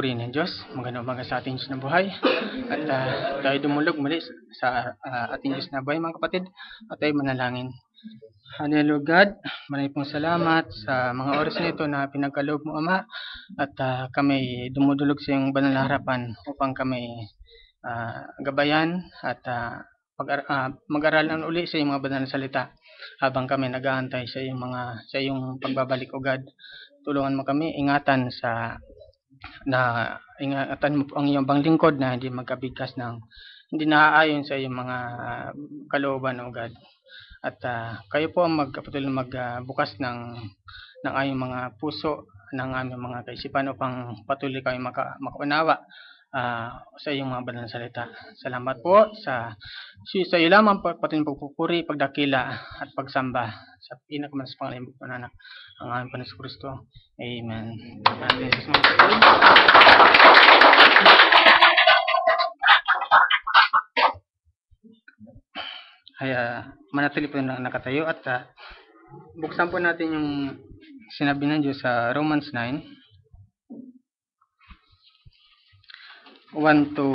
purihin ng Diyos. Magandang umaga sa ating Diyos na buhay. At tayo dumulog muli sa ating Diyos na buhay, mga kapatid. At tayo manalangin. Hallelujah God, maraming pong salamat sa mga oras na ito na pinagkaloob mo, Ama. At kami dumudulog sa iyong banal na harapan upang kami gabayan at mag-aralan uli sa iyong mga banal na salita habang kami nag-aantay sa iyong pagbabalik, O God. Tulungan mo kami, ingatan mo ang iyong banglingkod na hindi magkabigkas hindi naaayon sa iyong mga kalooban, O God. At kayo po ang patuloy magbukas ng aming mga puso, ng aming mga kaisipan upang patuloy kami makaunawa sa iyong mga banal na salita. Salamat po sa iyo lamang patuloy pagpupuri, pagdakila at pagsamba sa pinakamalas pangalan ng anak ang aming Panginoon Kristo. Amen. Ay manatili po na nakatayo at buksan po natin yung sinabi ng Diyos sa Romans 9 1 to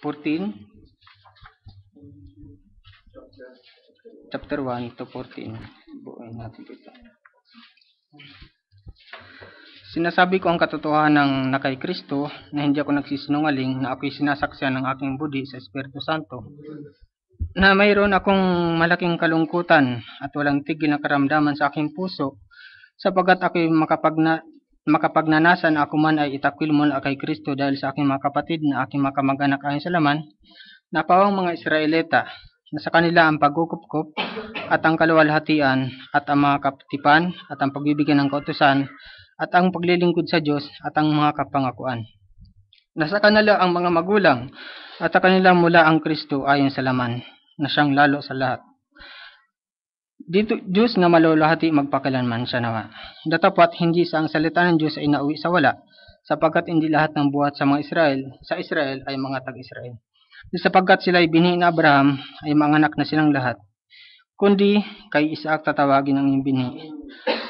14, chapter 1 to 14. Buuin natin ito. Sinasabi ko ang katotohanan na kay Kristo na hindi ako nagsisinungaling, na ako'y sinasaksihan ng aking budi sa Espiritu Santo, na mayroon akong malaking kalungkutan at walang tigil na karamdaman sa aking puso, sapagkat ako'y makapagnanasan ako man ay itakwil mula kay Kristo dahil sa aking mga kapatid na aking mga kamag-anak ayon sa laman, na pawang mga Israelita, na sa kanila ang pagkukupkup at ang kaluwalhatian at ang mga kapatipan at ang pagbibigyan ng kautusan at ang paglilingkod sa Diyos at ang mga kapangakuan. Nasa kanila ang mga magulang at sa kanila mula ang Kristo ayon sa laman, na siyang lalo sa lahat. Dito Diyos na malulahati magpakilanman siya nawa. Datapat hindi sa ang salita ng Diyos ay nauwi sa wala, sapagkat hindi lahat ng buhat sa Israel ay mga tag-Israel. Sapagkat sila ay binhi na Abraham ay mga anak na silang lahat, kundi kay Isaac tatawagin ang iyong binhi.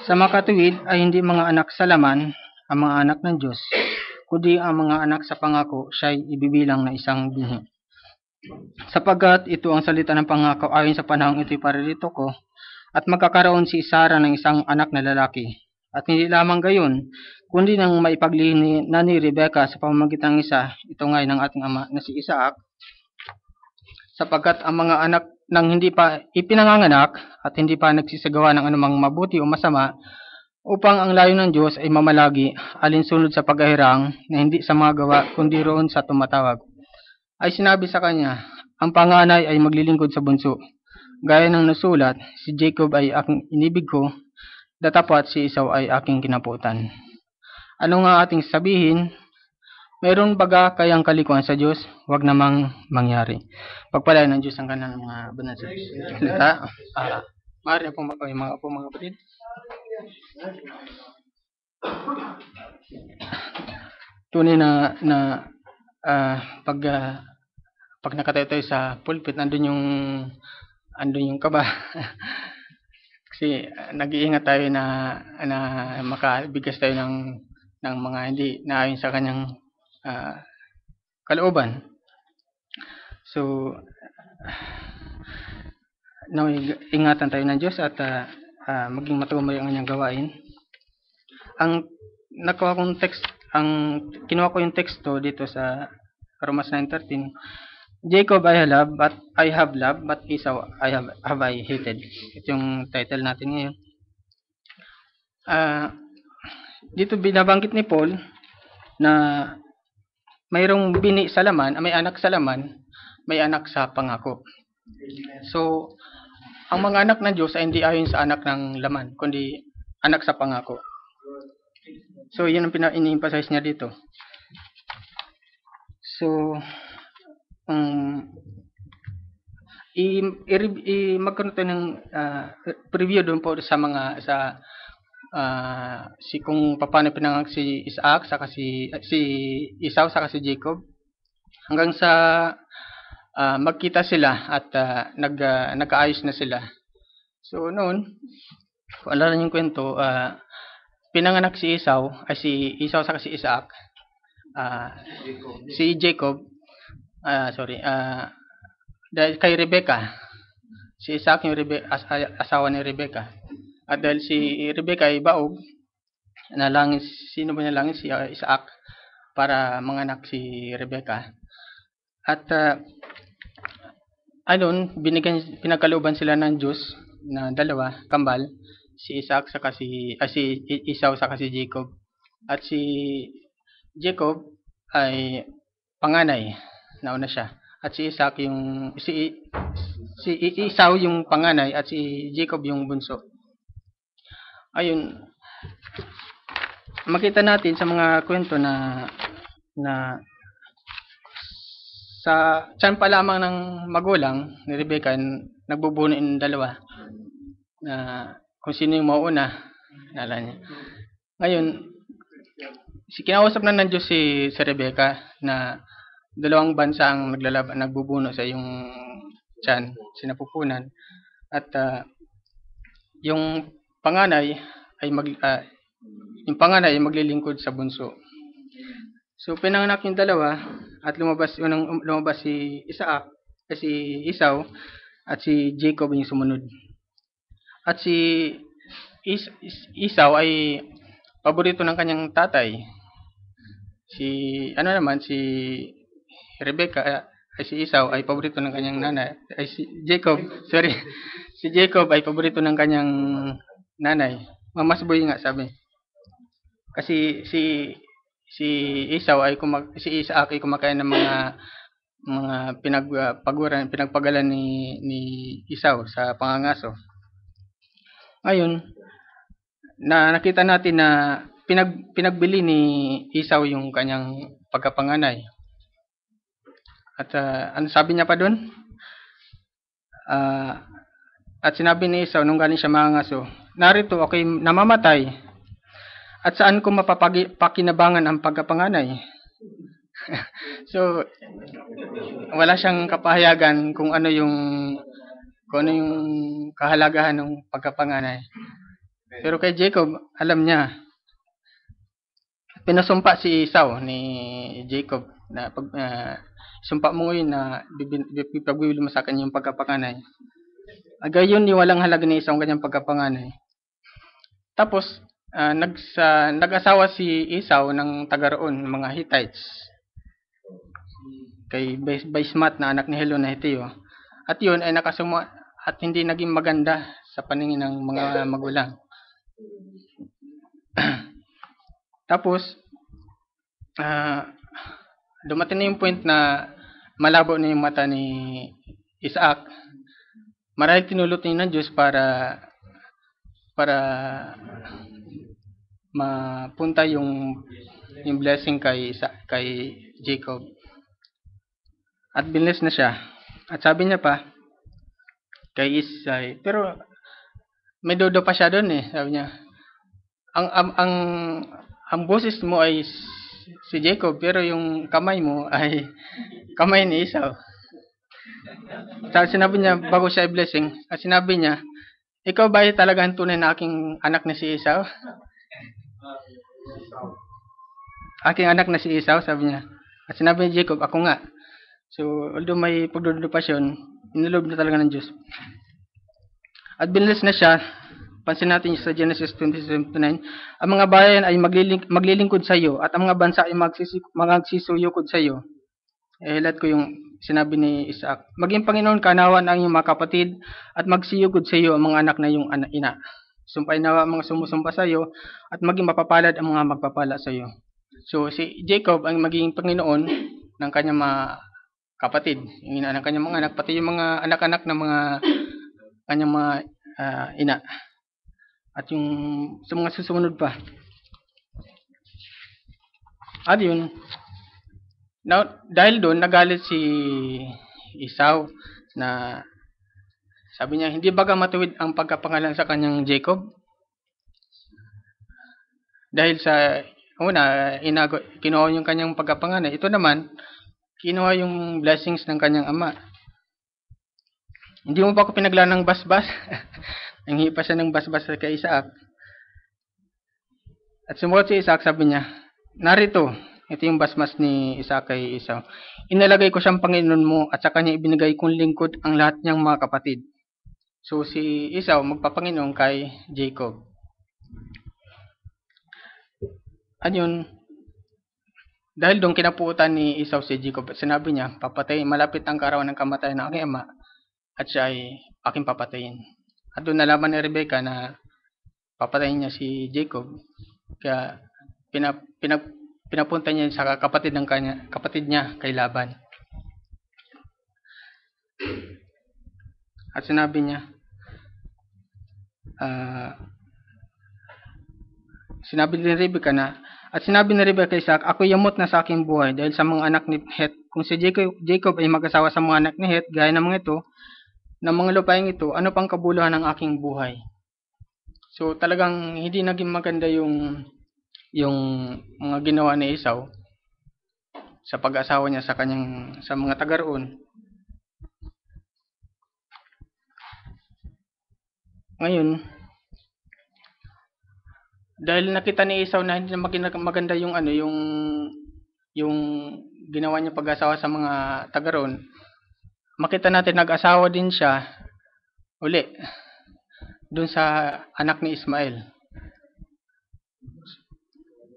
Sa makatuwid ay hindi mga anak sa laman ang mga anak ng Diyos, kundi ang mga anak sa pangako siya ay ibibilang na isang binhi. Sapagkat ito ang salita ng pangako ayon sa panahong ito'y paririto ko, at magkakaroon si Sarah ng isang anak na lalaki. At hindi lamang gayon, kundi nang maipaglihi na ni Rebecca sa pamamagitan ng isa, ito nga ng ating ama na si Isaac, sapagkat ang mga anak nang hindi pa ipinanganganak at hindi pa nagsisagawa ng anumang mabuti o masama, upang ang layo ng Diyos ay mamalagi alinsunod sa paghahirang na hindi sa mga gawa kundi roon sa tumatawag, ay sinabi sa kanya, ang panganay ay maglilingkod sa bunso. Gaya ng nasulat, si Jacob ay aking inibig ko, datapat si Esau ay aking kinaputan. Ano nga ating sabihin? Mayroon baga kayang kalikuan sa Diyos? Huwag namang mangyari. Pagpalain ng Diyos ang kanilang mga banal sa salita. Maaari na pong mga kapatid. Tunay na pag nakatayo tayo sa pulpit, andun yung kaba. Kasi nag-iingat tayo na makabigkas tayo ng mga hindi naayon sa kanyang kalooban. So ingatan tayo ng Diyos at maging matuloy ang kanyang gawain. Kinuha ko yung teksto dito sa Romans 9:13. Jacob I have loved, but Esau have I hated. Ito yung title natin ngayon. Dito binabanggit ni Paul na mayroong bini sa laman, may anak sa laman, may anak sa pangako. So, ang mga anak ng Diyos ay hindi ayon sa anak ng laman, kundi anak sa pangako. So, yun ang ini-emphasize niya dito. So, magkaroon tayo ng preview doon po kung paano pinanganak si Isaac, saka si Esau, saka si Jacob, hanggang sa magkita sila at nagkaayos na sila. So noon, kung alala niyo yung kwento, pinanganak si Esau saka si Isaac ah, si Jacob, dahil kay Rebecca, si Isaac yung asawa ni Rebecca. At dahil si Rebecca ay baog, nalangin, sino ba nalangin? Si Isaac para manganak si Rebecca. At pinagkalooban sila ng Diyos na dalawa, kambal, si Isaac si Esau saka si Jacob. At si Jacob ay panganay, nauna siya. At si Isaac si Esau yung panganay at si Jacob yung bunso. Ayun, makita natin sa mga kwento na sa tiyan pa lamang ng magulang ni Rebecca, nagbubuno yung dalawa na kung sino yung mauuna, nala niya. Ngayon, kinausap na ng Diyos si Rebecca na dalawang bansa ang nagbubuno sa yung tiyan, sinapupunan. At yung panganay ay maglilingkod sa bunso. So pinanganak yung dalawa at lumabas si Isaac, si Esau at si Jacob yung sumunod. At si Esau ay paborito ng kanyang tatay. Si Rebecca ay si Esau ay paborito ng kanyang nanay. Si Jacob ay paborito ng kanyang nanay. Mamasboy nga sabi. Kasi si Isaac ay kumakain ng mga pinagpagalan ni Esau sa pangangaso. Ngayon, nakita natin na pinagbili ni Esau yung kanyang pagkapanganay. At ano sabi niya pa doon? At sinabi ni Esau nung galing siya mangangaso, narito ako'y namamatay. At saan ko mapapakinabangan ang pagkapanganay? So, wala siyang kapahayagan kung ano yung kahalagahan ng pagkapanganay. Pero kay Jacob, alam niya. Pinasumpa si Esau ni Jacob na sumpa mo ngayon na pagbibili mo sa akin yung pagkapanganay. Gayon ni walang halaga ni Esau ang kanyang pagkapanganay. Tapos, nag-asawa si Esau ng taga roon, mga Hittites, kay Basmat na anak ni Helon na Heteo. At yun ay nakasuma at hindi naging maganda sa paningin ng mga magulang. Tapos, dumating na yung point na malabo na yung mata ni Isaac. Marahil tinulot niya ng Diyos para mapunta yung blessing kay Jacob. At binless na siya. At sabi niya pa kay Isay, pero may dodo pa siya doon eh. Sabi niya, ang boses mo ay si Jacob, pero yung kamay mo ay kamay ni Esau. Sinabi niya bago siya i-blessing, sinabi niya, ikaw ba ay talagang tunay na aking anak na si Esau? Aking anak na si Esau, sabi niya. At sinabi ni Jacob, ako nga. So, although may pagdudupasyon, inilob na talaga ng Diyos. At binless na siya. Pansin natin sa Genesis 27:9, ang mga bayan ay maglilingkod sa iyo at ang mga bansa ay magsisuyukod sa iyo. Hilat ko yung sinabi ni Isaac. Maging Panginoon kanawan ang iyong mga kapatid at magsiyugod sa iyo ang mga anak na iyong ina. Sumpay nawa ang mga sumusumpa sa iyo at maging mapapalad ang mga magpapala sa iyo. So si Jacob ang magiging Panginoon ng kanyang mga kapatid, yung ina ng kanyang mga anak, pati yung mga anak-anak ng mga kanyang mga ina. At yung sa mga susunod pa. At yun, dahil doon nagalit si Esau na sabi niya, hindi baga matuwid ang pagkapangalan sa kanyang Jacob? Dahil sa una, kinuha yung kanyang pagkapangalan. Ito naman, kinuha yung blessings ng kanyang ama. Hindi mo pa ako pinaglaan ng basbas? Nanghihi pa siya ng basbas kay Isaac. At sumulat si Isaac, sabi niya, narito, Ito yung basmas ni Isaac kay Esau. Inalagay ko siyang Panginoon mo at sa kanya ibinigay kong lingkod ang lahat niyang mga kapatid. So si Esau magpapanginoon kay Jacob. Ayun, dahil doon kinapuutan ni Esau si Jacob, sinabi niya, papatay, malapit ang kaarawan ng kamatayan ng aking ama at siya ay aking papatayin. At doon nalaman ni Rebecca na papatayin niya si Jacob. Kaya pinapunta niya sa kapatid niya kay Laban. At sinabi niya, sinabi ni Rebecca kay Isaac, ako yamot na sa aking buhay dahil sa mga anak ni Het. Kung si Jacob ay mag-asawa sa mga anak ni Het, gaya ng mga ito, ng mga lupaing ito, ano pang kabuluhan ng aking buhay? So talagang hindi naging maganda yung mga ginawa ni Esau sa pag-asawa niya sa mga taga roon. Ngayon, dahil nakita ni Esau na hindi na maganda yung ginawa niya pag-asawa sa mga taga roon, makita natin nag-asawa din siya uli dun sa anak ni Ismael.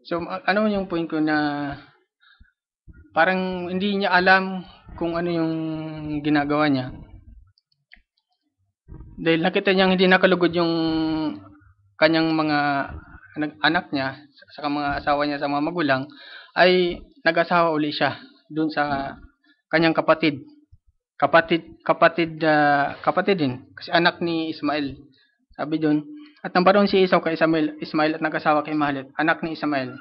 So ano yung point ko na parang hindi niya alam kung ano yung ginagawa niya. Dahil nakita niyang hindi nakalugod yung kanyang mga anak niya sa mga asawa niya sa mga magulang, ay nag-asawa uli siya dun sa kanyang kapatid din kasi anak ni Ismael, sabi dun. At nabaroon si Esau kay Ismael at nag-asawa kay Mahalet, anak ni Ismael,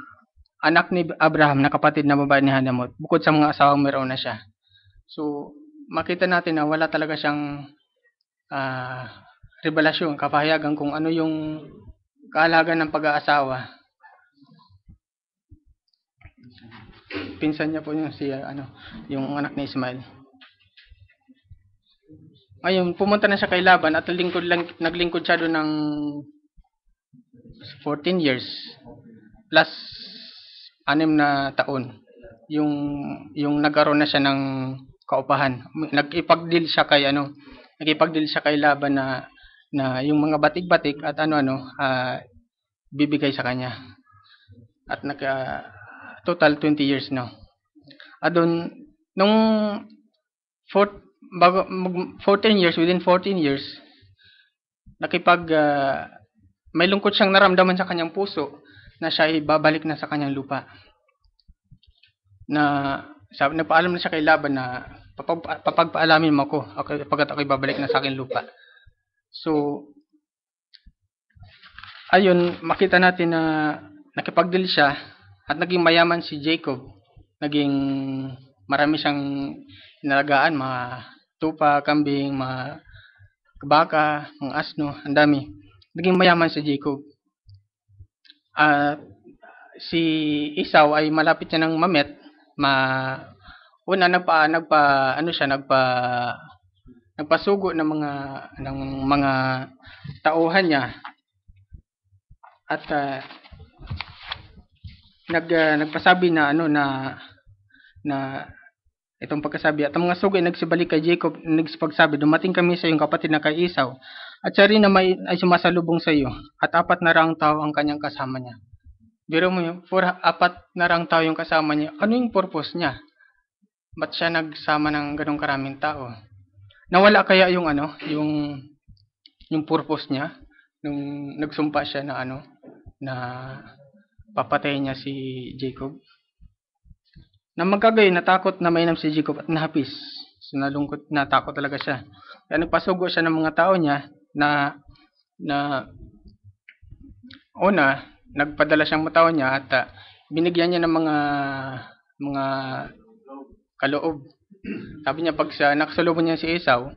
anak ni Abraham na kapatid na babae ni Hanamot, bukod sa mga asawang meron na siya. So makita natin na wala talaga siyang revelasyon, kapahayagan kung ano yung kaalagan ng pag-aasawa. Pinsan niya po yung yung anak ni Ismael. Ngayon, pumunta na siya kay Laban at naglingkod siya doon ng 14 years plus 6 na taon. Yung nagkaroon na siya ng kaupahan. Nagipag-deal siya kay Laban na yung mga batik-batik at bibigay sa kanya. At total 20 years na. At doon, nung 14 years, may lungkot siyang naramdaman sa kanyang puso na siya ay babalik na sa kanyang lupa. Nagpaalam na siya kay Laban na papagpaalamin mo ako pagkat ako'y babalik na sa aking lupa. So, ayun, makita natin na nakipag-deal siya at naging mayaman si Jacob. Naging marami siyang inalagaan, mga tupa, kambing, mga baka, mga asno, ang dami. Naging mayaman si Jacob. Si Esau ay malapit niya ng mamet. Nagpasugo ng mga tauhan niya at nagpasabi na itong pagkasabi, at ang mga sugo ay nagsibalik kay Jacob, nagpagsabi, dumating kami sa iyong kapatid na kay Esau, at siya rin ay sumasalubong sa iyo, at 4 na raang tao ang kanyang kasama niya. Biro mo yun, 4 na raang tao yung kasama niya. Ano yung purpose niya? Ba't siya nagsama ng ganong karaming tao? Nawala kaya yung purpose niya nung nagsumpa siya na papatayin niya si Jacob? Na magkagayon, natakot na mainam si Jacob at nahapis. So, nalungkot, natakot talaga siya. Kaya nagpasugo siya ng mga tao niya na nagpadala siyang mga tao niya at binigyan niya ng mga kaloob. Sabi niya, pag nakasalubong niya si Esau,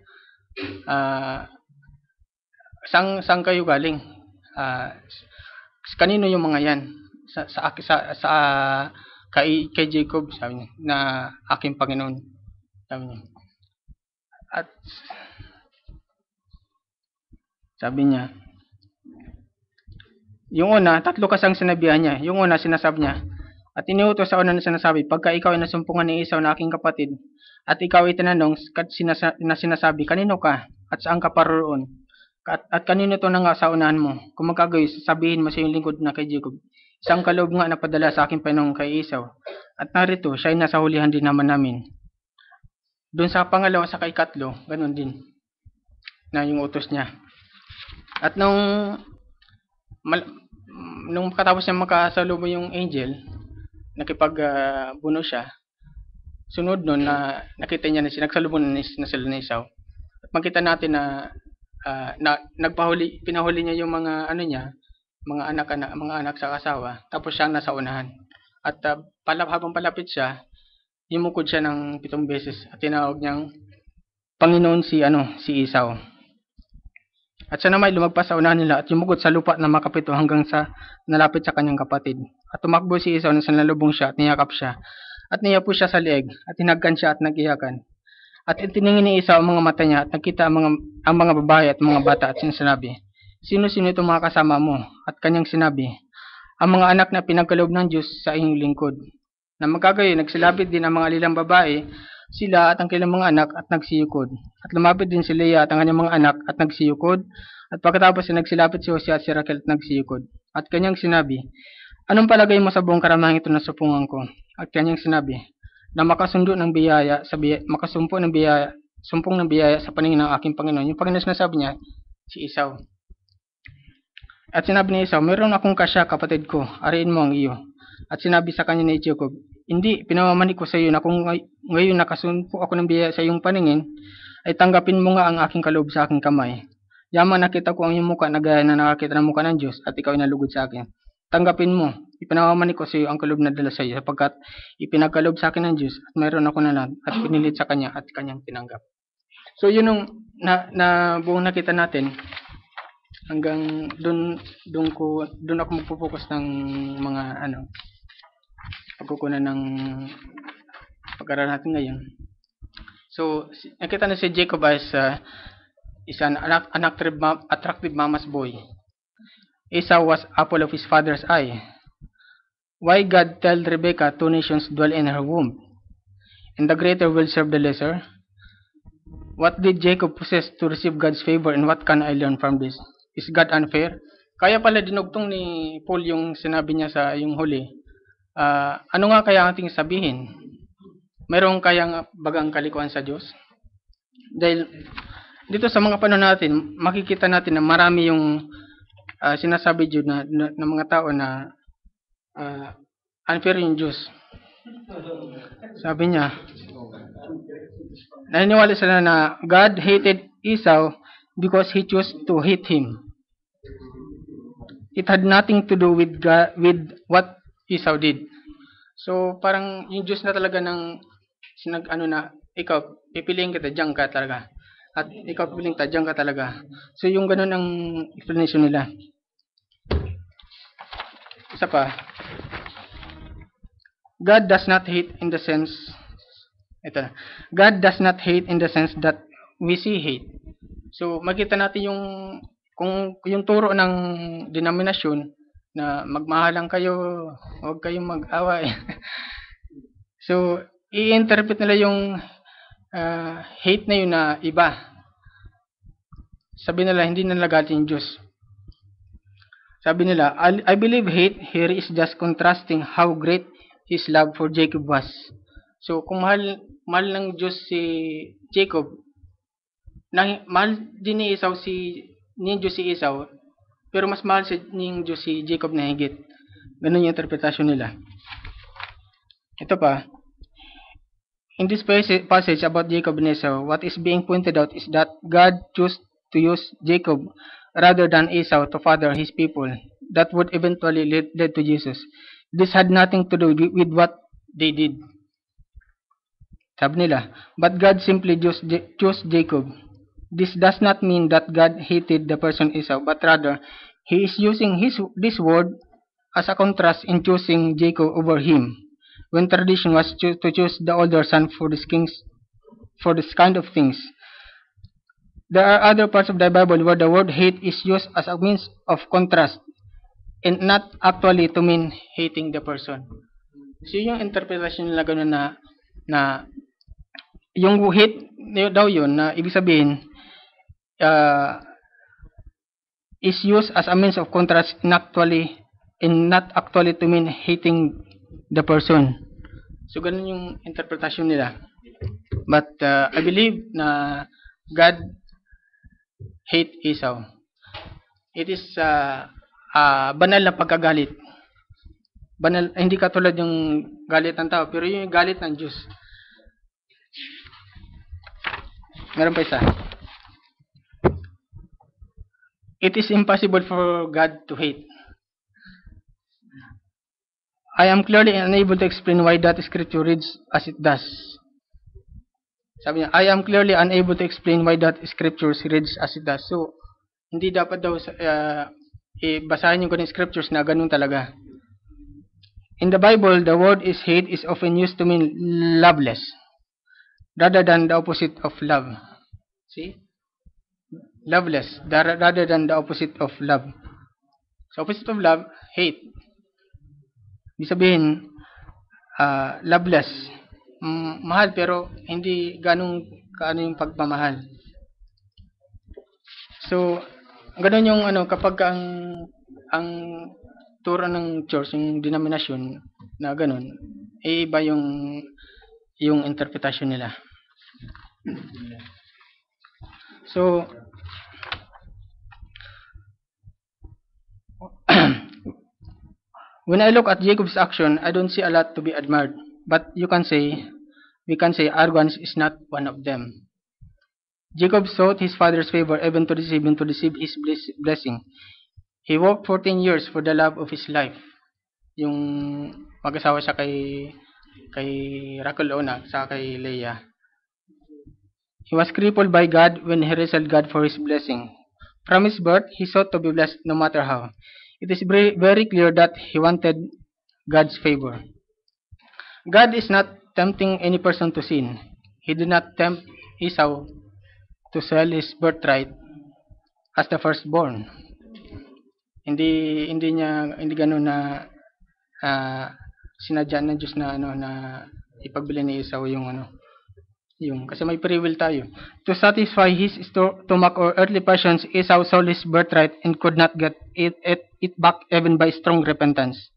saan kayo galing? Kanino yung mga yan? Kay Jacob, sabi niya, na aking Panginoon, sabi niya. At sabi niya, yung una, 3 kasang sinabihan niya. Yung una, sinasabi niya, At iniutos sa una na sinasabi, pagka ikaw ay nasumpungan ni Esau na aking kapatid, at ikaw ay tinanong na sinasabi, kanino ka? At saan ka paroroon? At kanino to na nga sa unahan mo? Kung magkagayoy, sabihin mo sa iyong lingkod na kay Jacob, isang kaloob nga na padala sa aking Panginoon kay Esau. At narito, siya ay nasa hulihan din naman namin. Doon sa pangalawa sa ikatlo, ganun din na yung utos niya. At nung katapos niya makasalubong yung angel, nakipagbuno siya. Sunod nun na nakita niya na nagsalubong na sila ni Esau. At makita natin na pinahuli niya yung mga mga anak sa asawa. Tapos siya nasa unahan. At habang palapit siya, yumukod siya ng 7 beses at tinawag niyang Panginoon si Esau. At siya naman lumagpas sa unahan nila at yumukod sa lupa na makapito hanggang sa nalapit sa kanyang kapatid. At tumakbo si Esau nang sanalubong siya at niyakap siya. At niyapo siya sa lieg at hinagkan siya at nag-iyakan. At itiningin ni Esau ang mga mata niya at nakita ang mga babae at mga bata at sinasabi, sino-sino itong mga kasama mo? At kanyang sinabi, ang mga anak na pinagkaloob ng Diyos sa iyong lingkod. Na magkagayon, nagsilapit din ang mga lilang babae, sila at ang kanilang mga anak at nagsiyukod. At lumapit din si Leah at ang kanyang mga anak at nagsiyukod. At pagkatapos ay nagsilapit si Hosea at si Raquel at nagsiyukod. At kanyang sinabi, anong palagay mo sa buong karamahang ito na supungan ko? At kanyang sinabi, na makasumpong ng biyaya sa paningin ng aking Panginoon. Yung Panginoon sinasabi niya, si Esau. At sinabi ni Esau, mayroon akong kasya, kapatid ko, ariin mo ang iyo. At sinabi sa kanya ni Jacob, hindi, pinamamanik ko sa iyo na kung ngayon nakasumpo ako ng biyaya sa iyong paningin, ay tanggapin mo nga ang aking kaloob sa aking kamay. Yaman nakita ko ang iyong muka na gaya na nakakita ng muka ng Diyos at ikaw ay nalugod sa akin. Tanggapin mo, ipinamamanik ko sa iyo ang kaloob na dala sa iyo sapagkat ipinagkaloob sa akin ng Diyos at mayroon ako na lang at pinilit sa kanya at kanyang tinanggap. So yun yung buong nakita natin hanggang doon ako magpo-focus ng mga pagkukunan ng pag-aaral natin ngayon. So nakita na si Jacob as isang attractive mama's boy. Esau was apple of his father's eye. Why God tell Rebekah 2 nations dwell in her womb, and the greater will serve the lesser? What did Jacob possess to receive God's favor, and what can I learn from this? Is God unfair? Kaya pala dinugtong ni Paul yung sinabi niya sa yung huli. Ano nga kaya ating sabihin? Mayroong kayang bagang kalikuan sa Diyos? Dahil dito sa mga panahon natin, makikita natin na marami yung sinasabi Diyos na mga tao na unfair yung Diyos. Sabi niya, naniniwala sila na God hated Esau because he chose to hate him. It had nothing to do with God, with what Esau did. So parang yung Diyos na talaga ng ikaw pipiliin kita, diyan ka talaga. At ikaw pipiliin kita, diyan ka talaga. So yung ganun ang explanation nila. Isa pa, God does not hate in the sense that we see hate. So makita natin yung turo ng denominasyon na magmahalan kayo, huwag kayong mag-away. So i-interpret nila yung hate na yun na iba. Sabi nila hindi nila galit yung Diyos. Sabi nila, I believe hate here is just contrasting how great his love for Jacob was. So kung mahal ng Diyos si Jacob, mahal din ni Esau Diyos si Esau, pero mas mahal ng Diyos si Jacob na higit. Ganun yung interpretasyon nila. Ito pa, in this passage about Jacob and Esau, what is being pointed out is that God chose to use Jacob rather than Esau to father his people. That would eventually lead to Jesus. This had nothing to do with what they did. Sabi nila, but God simply chose Jacob. This does not mean that God hated the person Esau, but rather, He is using this word as a contrast in choosing Jacob over him, when tradition was to choose the older son for this kind of things. There are other parts of the Bible where the word hate is used as a means of contrast, and not actually to mean hating the person. So yung interpretation nila gano'n na yung hate daw yun na ibig sabihin uh, is used as a means of contrast not actually to mean hating the person. So ganun yung interpretation nila. But I believe na God hate Esau. It is banal na pagkagalit. Banal, hindi katulad yung galit ng tao, pero yung galit ng Diyos. Meron pa isa. It is impossible for God to hate. I am clearly unable to explain why that scripture reads as it does. Sabi niya, I am clearly unable to explain why that scripture reads as it does. So, hindi dapat daw basahin yung ganung scriptures na ganun talaga. In the Bible, the word is hate is often used to mean loveless rather than the opposite of love. See? Loveless rather than the opposite of love. So, opposite of love, hate. Ibig sabihin, loveless. Mahal pero hindi ganong kaano yung pagmamahal. So, ganun yung kapag ang turo ng church, yung denomination na ganun, iba yung interpretation nila. So, when I look at Jacob's action, I don't see a lot to be admired. But we can say arrogance is not one of them. Jacob sought his father's favor even to receive his blessing. He worked 14 years for the love of his life. Yung mag-asawa siya kay Rachel Ona sa kay Leah. He was crippled by God when he wrestled God for his blessing. From his birth, he sought to be blessed no matter how. It is very clear that he wanted God's favor. God is not tempting any person to sin. He did not tempt Esau to sell his birthright as the firstborn. Hindi ganoon na sinadya ng Diyos na na ipagbili ni Esau yung kasi may free will tayo. To satisfy his stomach or earthly passions, Esau sold his birthright and could not get it back even by strong repentance.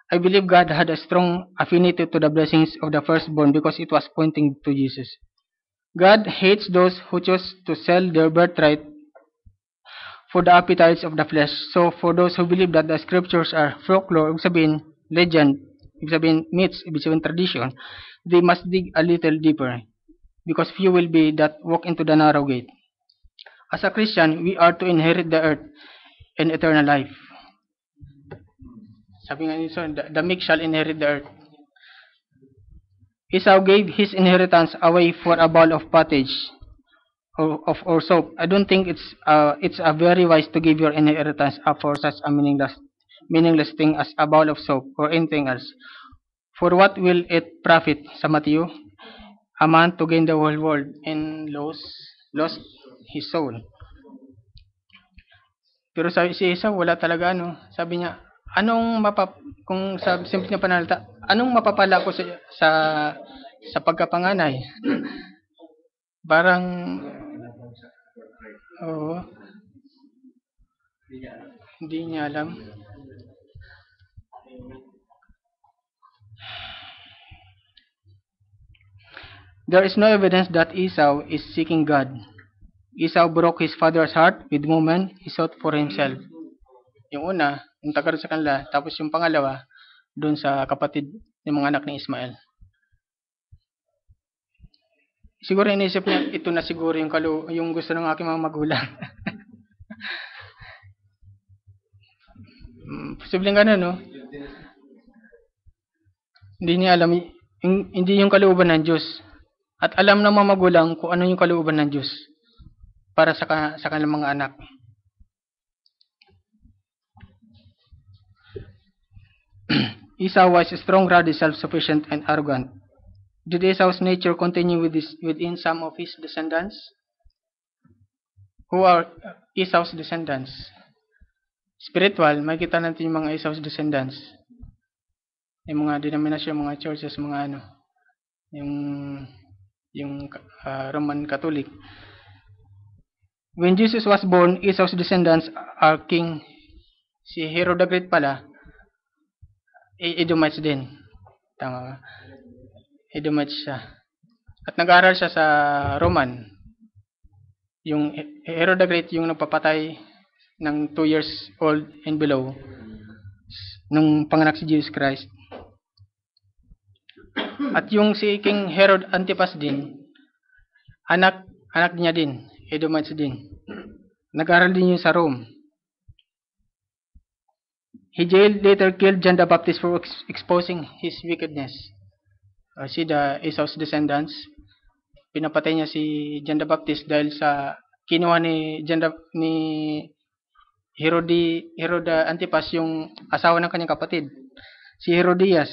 I believe God had a strong affinity to the blessings of the firstborn because it was pointing to Jesus. God hates those who choose to sell their birthright for the appetites of the flesh. So for those who believe that the scriptures are folklore, ibig sabihin legend, ibig sabihin myths, ibig sabihin tradition, they must dig a little deeper. Because few will be that walk into the narrow gate. As a Christian, we are to inherit the earth and eternal life. Sabi nga nito, the meek shall inherit the earth. Esau gave his inheritance away for a bowl of pottage or soap. I don't think it's a very wise to give your inheritance up for such a meaningless thing as a bowl of soap or anything else. For what will it profit? Sa Matthew, a man to gain the whole world and lost his soul. Pero si Esau wala talaga sabi niya, kung sa simple na panalita, anong mapapala ko sa pagkapanganay? Parang hindi niya alam. There is no evidence that Esau is seeking God. Esau broke his father's heart with woman he sought for himself. Yung una, yung tagaroon sa kanila, tapos yung pangalawa, doon sa kapatid ng mga anak ni Ismael. Siguro inisip niya, ito na siguro yung gusto ng aking mga magulang. Posibleng ganun, no? Hindi niya alam, hindi yung kalooban ng Diyos. At alam ng mga magulang kung ano yung kalooban ng Diyos para sa kanilang mga anak. Esau was strong-hearted, self-sufficient, and arrogant. Did Esau's nature continue within some of his descendants? Who are Esau's descendants? Spiritual, makikita natin yung mga Esau's descendants. yung mga denominasyon, mga churches, mga ano, yung Roman Catholic. When Jesus was born, Esau's descendants are king. Si Herod the Great pala, Edomites din. Tama ba? Edomites siya. At nag-aral siya sa Roman. Yung Herod the Great, yung nagpapatay ng 2 years old and below nung panganak si Jesus Christ. At yung si King Herod Antipas din, anak niya din, Edomites din. Nag-aral din yun sa Rome. He later killed John the Baptist for exposing his wickedness. See the Esau's descendants. Pinapatay niya si John the Baptist dahil sa kinuha ni Herod Antipas yung asawa ng kanyang kapatid, si Herodias.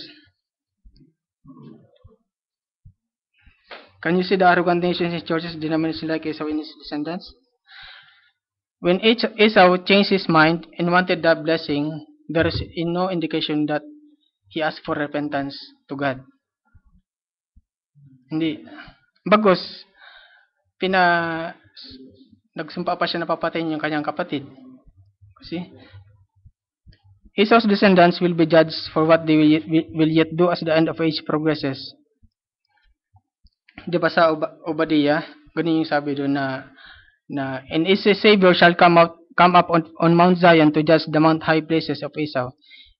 Can you see the arrogant nations and churches denominations like Esau and his descendants? When Esau changed his mind and wanted that blessing, there is no indication that he asked for repentance to God. Hindi. Bagos, nagsumpa pa siya na papatayin yung kanyang kapatid. See? Esau's descendants will be judged for what they will yet do as the end of age progresses. Di ba sa Obadiah, ganun yung sabi doon na and his Savior shall come up on Mount Zion to judge the mount high places of Esau,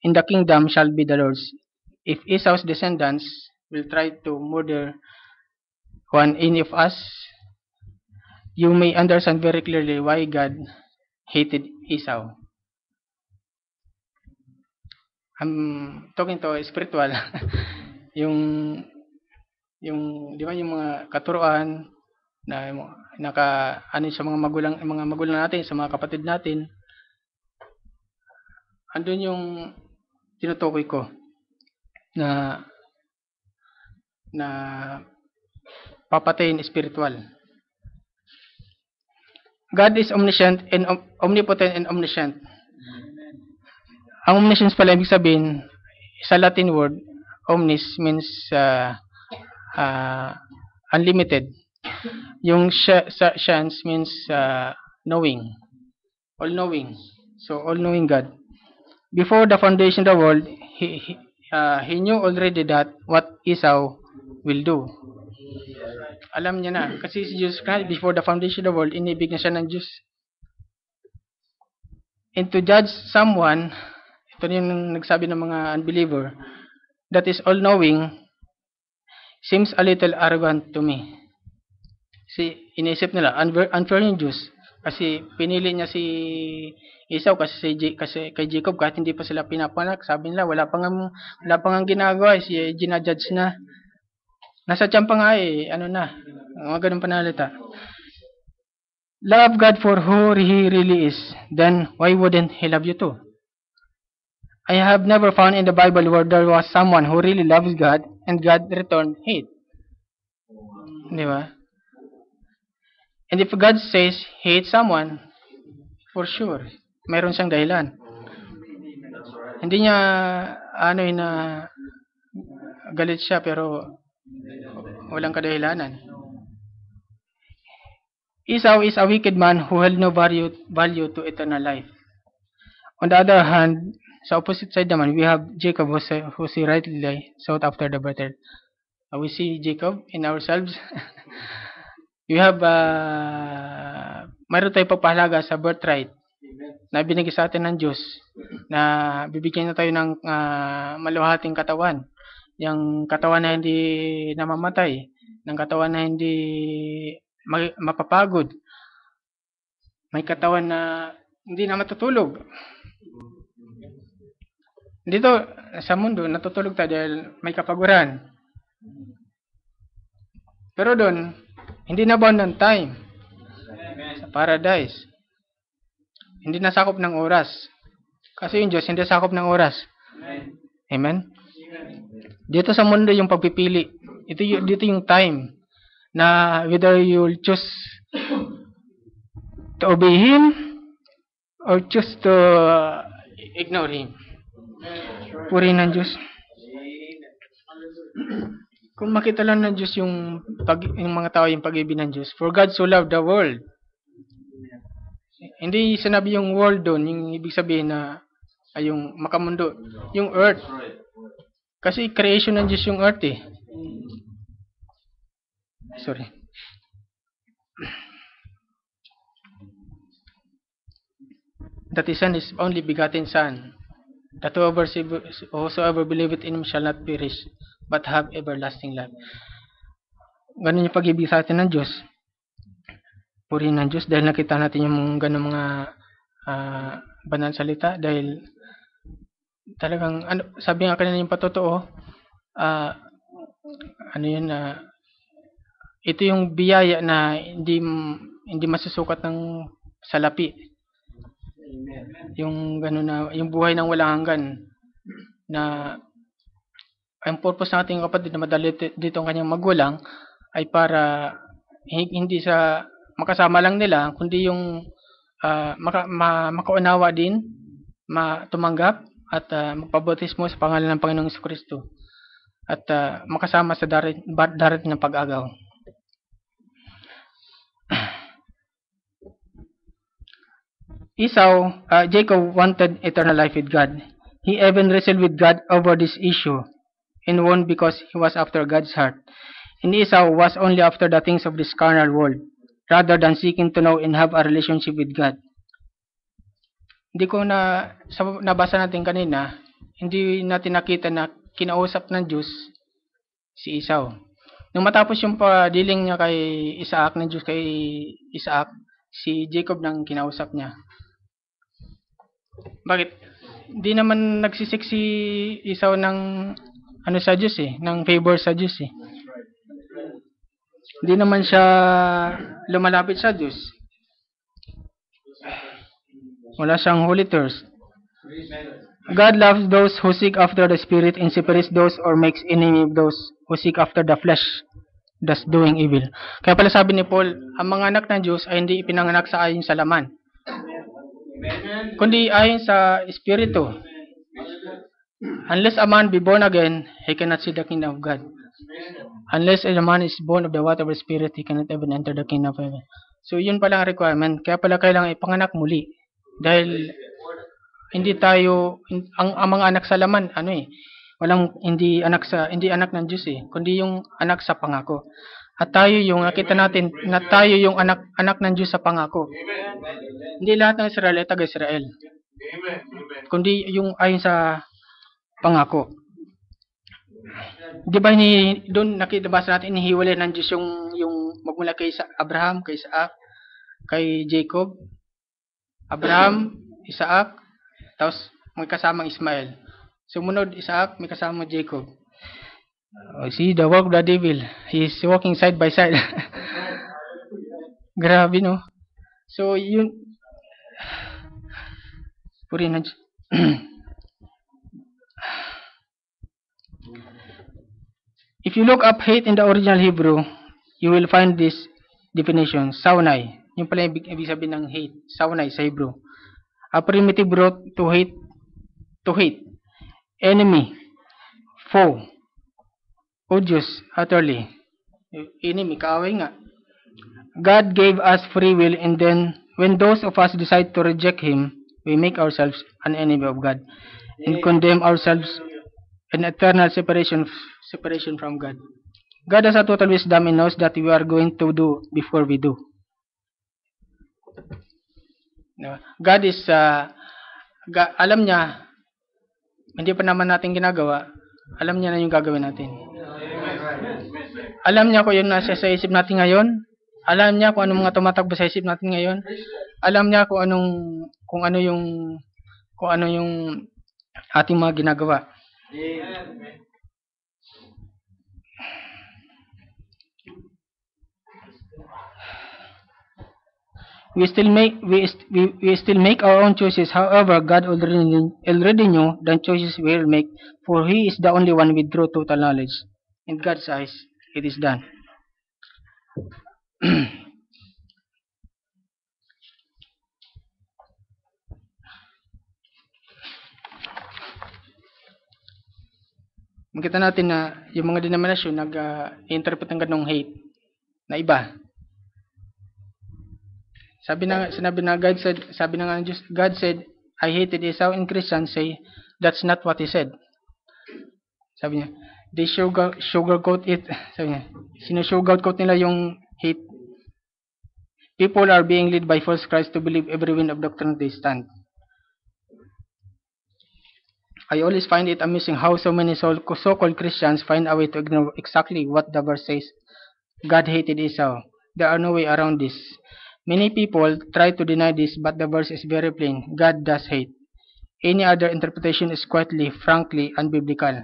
and the kingdom shall be the Lord's. If Esau's descendants will try to murder any of us, you may understand very clearly why God hated Esau. I'm talking to spiritual. yung di ba yung mga katuruan na ano sa mga magulang natin, sa mga kapatid natin, andun yung tinutukoy ko na papatayin spiritual. God is omniscient and omnipotent and omniscient. Ang omniscience pala ibig sabihin sa Latin word, omnis means unlimited. Yung science means knowing, all-knowing. So, all-knowing God. Before the foundation of the world, he knew already that what Esau will do. Alam niya na. Kasi si Jesus Christ, before the foundation of the world, inibig na siya ng Diyos. And to judge someone, ito yung nagsabi ng mga unbeliever, that is all-knowing, seems a little arrogant to me. Kasi inisip nila, unfair yung Diyos. Kasi pinili niya si Esau kasi kay Jacob kahit hindi pa sila pinapanak. Sabi nila, wala pang ginagawa. Ginajudge na. Nasa tiyan pa nga ano na. Mga ganun panalita. Love God for who He really is. Then, why wouldn't He love you too? I have never found in the Bible where there was someone who really loves God and God returned hate. Di ba? And if God says He hates someone, for sure, mayroon siyang dahilan. Hindi niya, na galit siya pero walang kadahilanan. Esau is a wicked man who held no value to eternal life. On the other hand, sa opposite side naman, we have Jacob who rightly sought after the better. We see Jacob in ourselves. We have, mayroon tayong pagpahalaga sa birthright na binigay sa atin ng Diyos, na bibigyan na tayo ng maluhating katawan. Yung katawan na hindi namamatay, ng katawan na hindi mapapagod, may katawan na hindi na matutulog. Dito sa mundo, natutulog tayo dahil may kapaguran. Pero doon, hindi na bound ng time. Sa paradise, hindi nasakop ng oras. Kasi yung Diyos, hindi sakop ng oras. Amen? Dito sa mundo yung pagpipili. Dito yung time na whether you'll choose to obey Him or choose to ignore Him. Purihin ng Diyos. Kung makita lang ng Diyos yung mga tao, yung pag-ibig ng Diyos. For God so loved the world. Hindi sinabi yung world doon, yung ibig sabihin na ay yung makamundo, yung earth. Kasi creation ng Diyos yung earth eh. Sorry. That His Son is only begotten Son, that whosoever believeth in Him shall not perish, but have everlasting life. Ganun yung pag-ibig sa atin ng Diyos. Purihin ng Diyos dahil nakita natin yung ganun mga banal salita, dahil talagang sabi nga kanina yung patotoo, ito yung biyaya na hindi masusukat ng salapi. Yung ganun na yung buhay ng walang hanggan, na ang purpose ng ating kapatid na madali dito ang kanyang magulang ay para hindi sa makasama lang nila, kundi yung makaunawa din, tumanggap at magpabautismo sa pangalan ng Panginoong Jesucristo, at makasama sa darating ng pag-agaw. Jacob wanted eternal life with God. He even wrestled with God over this issue and won because he was after God's heart. And Esau was only after the things of this carnal world, rather than seeking to know and have a relationship with God. Hindi ko nabasa natin kanina, hindi natin nakita na kinausap ng Diyos si Esau. Nung matapos yung padiling niya kay Isaac, ng Diyos kay Isaac, si Jacob nang kinausap niya. Bakit? Hindi naman nagsisik si Esau ng sa Diyos eh, ng favor sa Diyos eh. Hindi naman siya lumalapit sa Diyos. Wala siyang holy thirst. God loves those who seek after the Spirit and separates those or makes enemy of those who seek after the flesh, thus doing evil. Kaya pala sabi ni Paul, ang mga anak ng Diyos ay hindi ipinanganak sa ayon sa laman, kundi ayon sa Espiritu. Unless a man be born again, he cannot see the kingdom of God. Unless a man is born of the water of the Spirit, he cannot even enter the kingdom of heaven. So yun pala ang requirement. Kaya pala kailangan ipanganak muli. Dahil hindi tayo ang mga anak sa laman, hindi anak ng Diyos eh, kundi yung anak sa pangako. At tayo yung nakita natin na tayo yung anak ng Diyos sa pangako. Hindi lahat ng Israel ay taga-Israel. Kundi yung ayon sa pangako. Di ba doon nakita natin inihiwalay ng Diyos yung magmula kay Abraham, kay Isaac, kay Jacob, Abraham, Isaac, tapos may kasamang Ismael. Sumunod Isaac, may kasamang Jacob. See the work of the devil. He is walking side by side. Grabe no. So yun. Purihin ng If you look up hate in the original Hebrew, you will find this definition, saunai. Yung pala ibig sabihin ng hate, saunai sa Hebrew. A primitive root to hate, enemy, foe, odious, utterly. Enemy, kaaway nga. God gave us free will, and then when those of us decide to reject Him, we make ourselves an enemy of God and condemn ourselves in eternal separation from God. God has a total wisdom and knows that we are going to do before we do. God is, alam niya, hindi pa naman natin ginagawa, alam niya na yung gagawin natin. Alam niya kung yun nasa sa isip natin ngayon, alam niya kung anong mga tumatakbo sa isip natin ngayon, alam niya kung ano yung ating mga ginagawa. We still make our own choices. However, God already knew the choices we will make, for He is the only one with true total knowledge. In God's eyes, it is done. makita natin na yung mga denominasyon nag-interpret ng ganong hate na iba. Sinabi na God said, sabi na nga ng Diyos, God said, I hated Esau, and Christians say, that's not what he said. Sabi niya, they sugarcoat it. Sabi niya, sinusugarcoat nila yung hate. People are being led by false Christ to believe every wind of doctrine they stand. I always find it amazing how so many so-called Christians find a way to ignore exactly what the verse says. God hated Esau. There are no way around this. Many people try to deny this, but the verse is very plain. God does hate. Any other interpretation is quietly, frankly, unbiblical.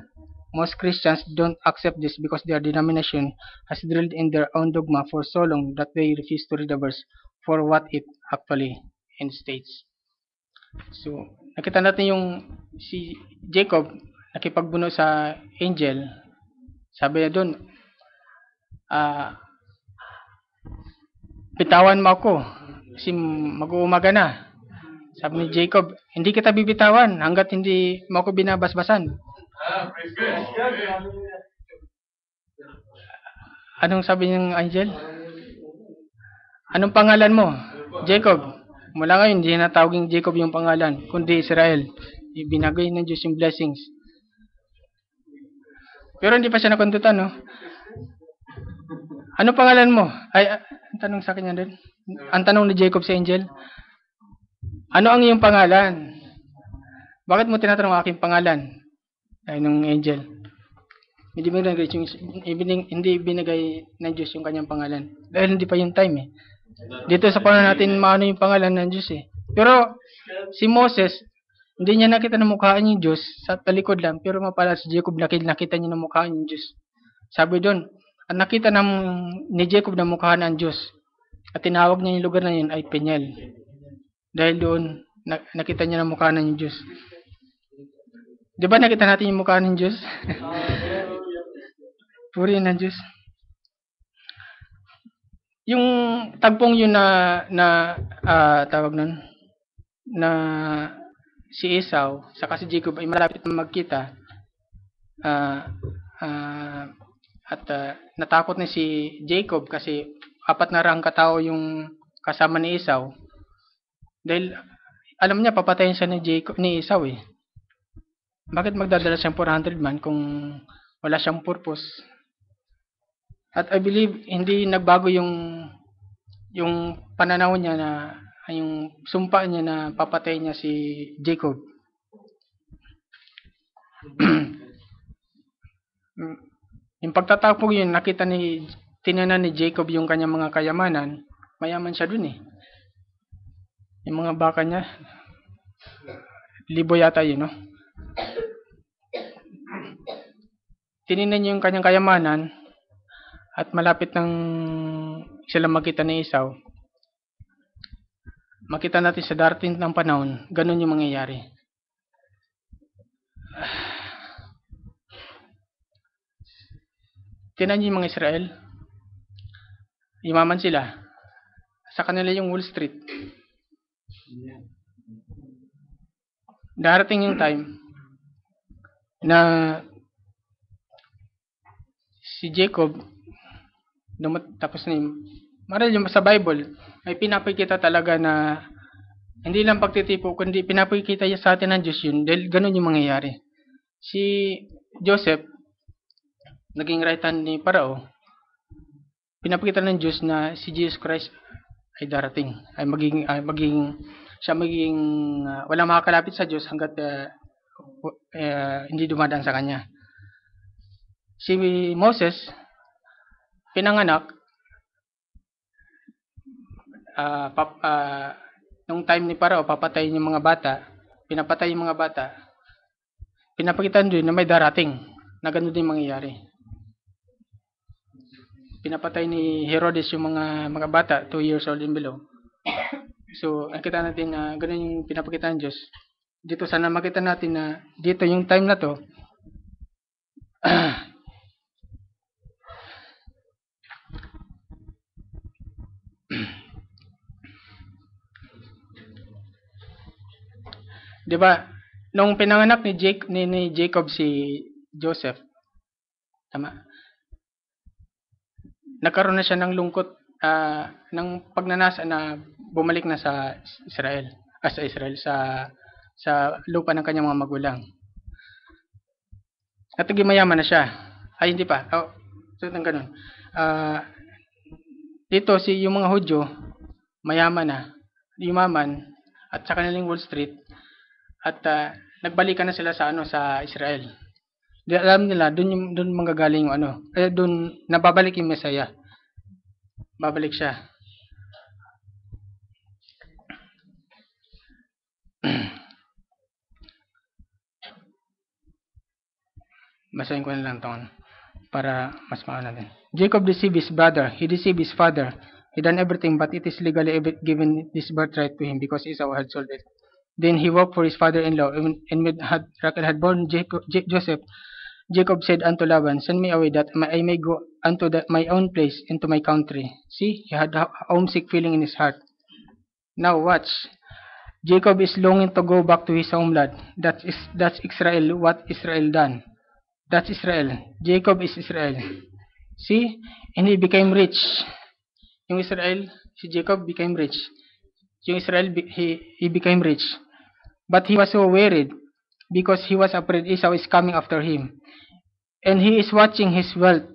Most Christians don't accept this because their denomination has drilled in their own dogma for so long that they refuse to read the verse for what it actually states. So, nakita natin yung si Jacob nakipagbuno sa angel. Sabi niya doon, bitawan mo ako kasi mag-uumaga na. Sabi ni Jacob, hindi kita bibitawan hanggat hindi mo ako binabasbasan. Anong sabi ng angel? Anong pangalan mo? Jacob. Mula ngayon, hindi na tawaging Jacob yung pangalan, kundi Israel. Ibinagay ng Diyos yung blessings. Pero hindi pa siya nakuntutan, no? Anong pangalan mo? Ay, ang tanong sa kanya din. Ang tanong ni Jacob sa angel, ano ang iyong pangalan? Bakit mo tinatanong ang aking pangalan? Ay, nung angel. Hindi binigay ng Diyos yung kanyang pangalan. Dahil hindi pa yung time eh. Dito sa panahon natin maano yung pangalan ng Diyos eh. Pero si Moses, hindi niya nakita ng mukhaan yung Diyos sa talikod lang. Pero mapala si Jacob nakita niya ng mukhaan yung Diyos. Sabi doon, ang nakita ni Jacob na mukhaan ng Diyos at tinawag niya yung lugar na yun ay Peniel. Dahil doon, nakita niya ng mukhaan ng Diyos. Di ba nakita natin yung mukhaan ng Diyos? Puri ng Diyos. Yung tagpong yun tawag nun, na si Esau, saka si Jacob ay malapit na magkita, natakot na si Jacob kasi 4 na rang katao yung kasama ni Esau. Dahil alam niya papatayin siya ni Esau eh. Bakit magdadala siyang 400 man kung wala siyang purpose? At I believe hindi nagbago yung pananaw niya na yung sumpa niya na papatayin niya si Jacob. Yung pagtatapog yun, tinanan ni Jacob yung kanyang mga kayamanan, mayaman siya dun eh. Yung mga baka niya, 1,000 yata yun, no? Tininan niya yung kanyang kayamanan at malapit nang sila makita ni Esau. Makita natin sa darating ng panahon, ganun yung mangyayari. Tinan niyo yung mga Israel. Yumaman sila. Sa kanila yung Wall Street. Darating yung time na si Jacob tapos na yung marahil yung sa Bible ay pinapakita talaga na hindi lang pagtitipo kundi pinapakita sa atin ng Diyos yun dahil ganun yung mangyayari. Si Joseph naging right hand ni Parao, pinapakita ng Diyos na si Jesus Christ ay darating, ay maging wala makakalapit sa Diyos hanggat hindi dumadaan sa kanya. Si Moses pinanganak nung time ni Parao, papatayin yung mga bata, pinapatay yung mga bata, pinapakitaan din na may darating na ganun din mangyayari. Pinapatay ni Herodes yung mga bata, 2 years old and below. So, nakita natin na ganun yung pinapakita ng Diyos. Dito sana makita natin na dito yung time na to, diba, nung pinanganak ni Jacob si Joseph, Tama. Nagkaroon na siya ng lungkot, ng pagnanasa na bumalik na sa Israel, sa lupa ng kanyang mga magulang. At naging mayaman na siya. Ay, hindi pa. So, ganun. Dito, yung mga Hudyo, mayaman na, yumaman, at sa kanilang Wall Street, at nagbalikan na sila sa Israel. Alam nila, doon manggagaling yung doon nababalik yung Mesaya. Babalik siya. Basahin ko na lang ito para mas maano natin. Jacob deceived his brother. He deceived his father. He done everything, but it is legally given this birthright to him because Esau had sold it. Then he worked for his father-in-law, and when Rachel had born Joseph, Jacob said unto Laban, Send me away that I may go unto my own place, into my country. See, he had a homesick feeling in his heart. Now watch. Jacob is longing to go back to his homeland. That's Israel. What Israel done? That's Israel. Jacob is Israel. See? And he became rich. Yung Israel, si Jacob became rich. Yung Israel, he became rich. But he was so worried because he was afraid Esau is coming after him. And he is watching his wealth.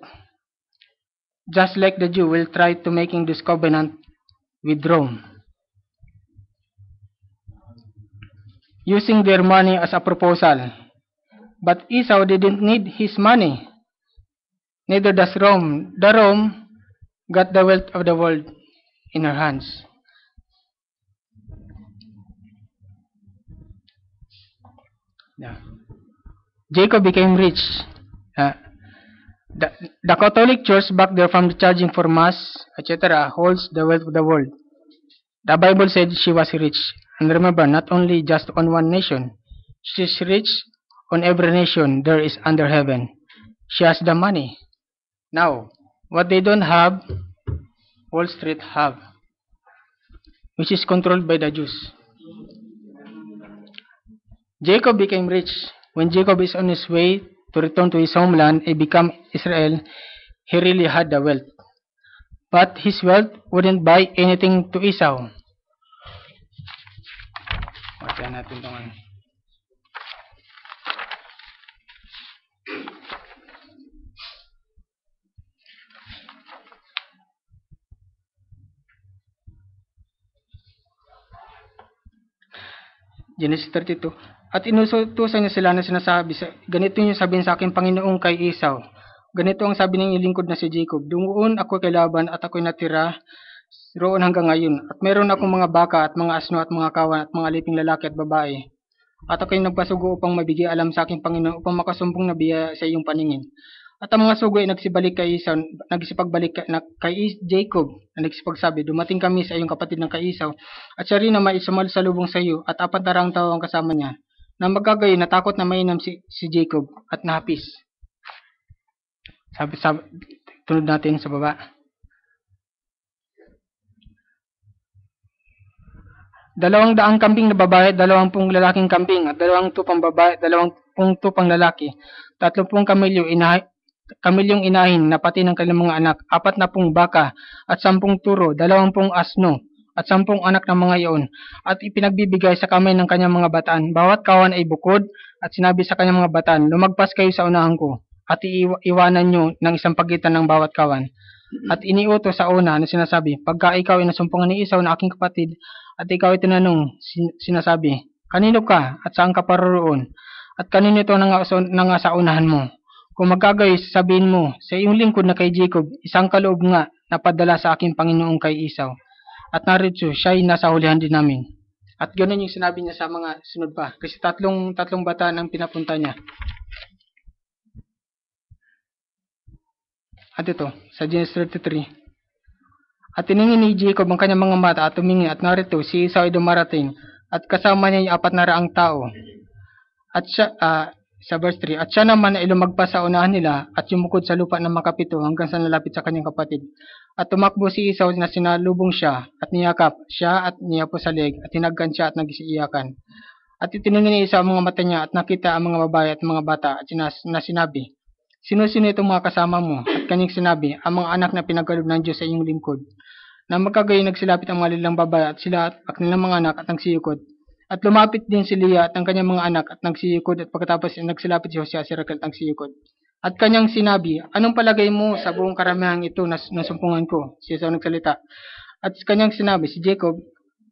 Just like the Jew will try to making this covenant with Rome. Using their money as a proposal. But Esau didn't need his money. Neither does Rome. The Rome got the wealth of the world in her hands. Yeah. Jacob became rich. The Catholic Church, back there from the charging for mass, etc., holds the wealth of the world. The Bible said she was rich. And remember, not only just on one nation. She's rich on every nation there is under heaven. She has the money. Now, what they don't have, Wall Street have, which is controlled by the Jews. Jacob became rich. When Jacob is on his way to return to his homeland and become Israel, he really had the wealth. But his wealth wouldn't buy anything to Esau. Watch natin itong Genesis 32. At inutusan niya sila na sinasabi, ganito yung sabihin sa akin, Panginoon, kay Esau. Ganito ang sabi ng lingkod na si Jacob, Doon ako kay Laban at ako'y natira roon hanggang ngayon. At meron akong mga baka at mga asno at mga kawan at mga liping lalaki at babae. At ako'y nagpasugo upang mabigay alam sa aking Panginoon upang makasumpong na biya sa iyong paningin. At ang mga sugo ay nagsibalik kay Esau, nagsipagbalik kay Jacob, na nagsipagsabi, dumating kami sa iyong kapatid ng kay Esau, at siya rin na maisumalsalubong sa iyo, at 400 tao ang kasama niya. Na magkagayon, natakot na mainam si Jacob, at nahapis. Sabi, tunod natin sa baba. 200 kambing na babae, 20 lalaking kambing, at 20 tupang babae, 20 tupang lalaki, 30 kamilyong inahin na pati ng kanilang mga anak, 40 baka, at 10 turo, 20 asno, at 10 anak ng mga iyon, at ipinagbibigay sa kamay ng kanyang mga bataan. Bawat kawan ay bukod, at sinabi sa kanyang mga bataan, lumagpas kayo sa unahan ko, at iwanan nyo ng isang pagitan ng bawat kawan. At iniutos sa una na sinasabi, pagka ikaw ay nasumpungan ni Esau na aking kapatid, at ikaw ay tinanong, sinasabi, kanino ka, at saan ka paroroon, at kanino ito nga sa unahan mo? Kung magkagayoy, sabihin mo, sa iyong lingkod na kay Jacob, isang kaloob nga na padala sa aking Panginoon kay Esau. At narito, siya ay nasa hulihan din namin. At ganoon yung sinabi niya sa mga sunod pa. Kasi tatlong bata ang pinapunta niya. At ito, sa Genesis 33. At tiningin ni Jacob ang kanyang mga mata at tumingin, at narito, si Esau ay dumarating, at kasama niya yung 400 tao. At siya, sa verse 3, at siya naman ay lumagpas sa unahan nila at yumukod sa lupa ng makapito hanggang sa nalapit sa kanyang kapatid. At tumakbo si Esau na sinalubong siya at niyakap siya at niyapo sa leg at hinagkan siya at nagsiiyakan. At itiningin ni Esau ang mga mata niya at nakita ang mga babae at mga bata at sinabi, Sino-sino itong mga kasama mo? At kanyang sinabi, ang mga anak na pinagkaloob ng Diyos sa iyong lingkod. Na magkagayon nagsilapit ang mga lilang babae at sila at kanilang mga anak at nagsiyukod. At lumapit din si Leah at ang kanyang mga anak at nagsiyukod at pagkatapos nagsilapit si Hosea si Raquel at nagsiyukod. At kanyang sinabi, anong palagay mo sa buong karamihan ito na nasumpungan ko? Si Esau nagsalita. At kanyang sinabi si Jacob,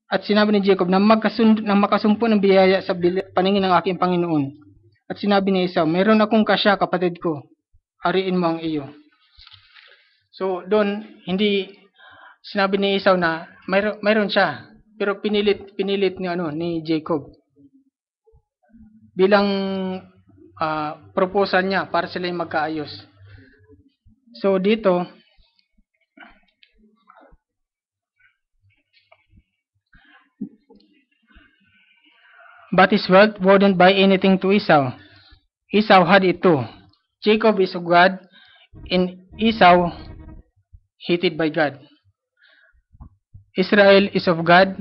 at sinabi ni Jacob na makasumpo ng biyaya sa paningin ng aking Panginoon. At sinabi ni Esau, mayroon akong kasya kapatid ko, hariin mo ang iyo. So doon, hindi sinabi ni Esau na mayroon siya, pero pinilit ni Jacob bilang proposal niya para sila yung magkaayos. So dito, but his wealth wouldn't buy anything to Esau. Esau had it too. Jacob is of God, and Esau hated by God. Israel is of God,